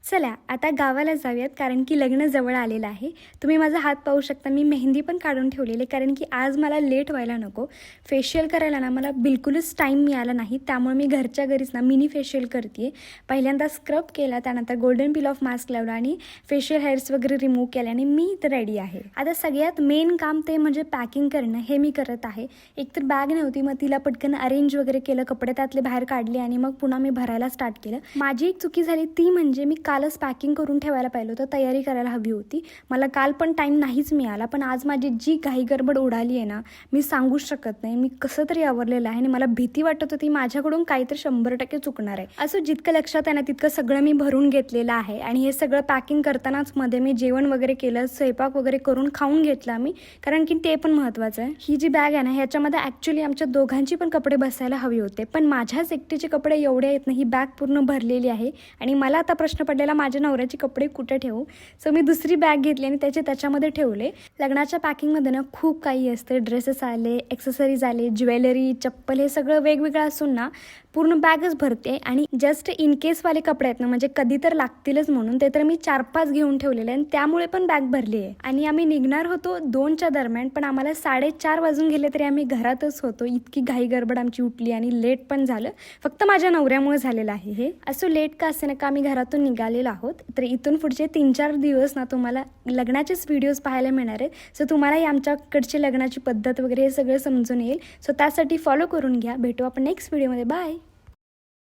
चला आता गावाला जाऊयात, कारण की लग्न जवळ आलेलं आहे. तुम्ही माझा हात पाहू शकता, मी मेहंदी पण काढून ठेवलेली, कारण की आज मला लेट व्हायला नको. फेशियल करायला ना मला बिलकुलच टाईम मिळाला नाही, त्यामुळे मी घरच्या घरीच ना मिनी फेशियल करते आहे. पहिल्यांदा स्क्रब केला, त्यानंतर गोल्डन पील ऑफ मास्क लावला आणि फेशियल हेअर्स वगैरे रिमूव्ह केले आणि मी तर रेडी आहे. आता सगळ्यात मेन काम ते म्हणजे पॅकिंग करणं, हे मी करत आहे. एकतर बॅग नव्हती, मग तिला पटकन अरेंज वगैरे केलं, कपडे त्यातले बाहेर काढले आणि मग पुन्हा मी भरायला स्टार्ट केलं. माझी एक चुकी झाली ती म्हणजे मी कालच पॅकिंग करून ठेवायला पाहिलं होतं, तयारी करायला हवी होती. मला काल पण टाईम नाहीच मिळाला, पण आज माझी जी घाई गडबड उडाली आहे ना, मी सांगूच शकत नाही. मी कसं तरी आवरलेलं आहे आणि मला भीती वाटत होती माझ्याकडून काहीतरी 100% चुकणार आहे. असं जितकं लक्षात आहे ना तितकं सगळं मी भरून घेतलेलं आहे. आणि हे सगळं पॅकिंग करतानाच मध्ये मी जेवण वगैरे केलं, स्वयंपाक वगैरे करून खाऊन घेतला मी, कारण की ते पण महत्त्वाचं आहे. ही जी बॅग आहे ना, ह्याच्यामध्ये ॲक्च्युली आमच्या दोघांची पण कपडे बसायला हवे होते, पण माझ्याच एकटीचे कपडे एवढे आहेत ना, ही बॅग पूर्ण भरलेली आहे. आणि मला आता प्रश्न पडलेला, माझ्या नवऱ्याचे कपडे कुठे ठेवू. सो मी दुसरी बॅग घेतली आणि त्याच्यामध्ये ठेवले. लग्नाच्या पॅकिंगमध्ये ना खूप काही असते. ड्रेसेस आले, एक्सेसरीज आले, ज्वेलरी, चप्पल, हे सगळं वेगवेगळं असून ना पूर्ण बॅगच भरते. आणि जस्ट इन केसवाले कपडे आहेत ना, म्हणजे कधी तर लागतीलच म्हणून, ते तर मी 4-5 घेऊन ठेवलेले आणि त्यामुळे पण बॅग भरली आहे. आणि आम्ही निघणार होतो 2च्या दरम्यान, पण आम्हाला 4:30 वाजून गेले तरी आम्ही घरातच होतो. इतकी घाई गडबड आमची उठली आणि लेट पण झालं. फक्त माझ्या नवऱ्यामुळे झालेलं आहे हे. असं लेट का असे ना, का आम्ही घरातून निघालेलो आहोत. तर इथून पुढचे 3-4 दिवस ना तुम्हाला लग्नाचेच व्हिडिओज पाहायला मिळणार आहेत. सो तुम्हालाही आमच्याकडची लग्नाची पद्धत वगैरे हे सगळं समजून येईल. सो त्यासाठी फॉलो करून घ्या. भेटू आपण नेक्स्ट व्हिडिओमध्ये. बाय.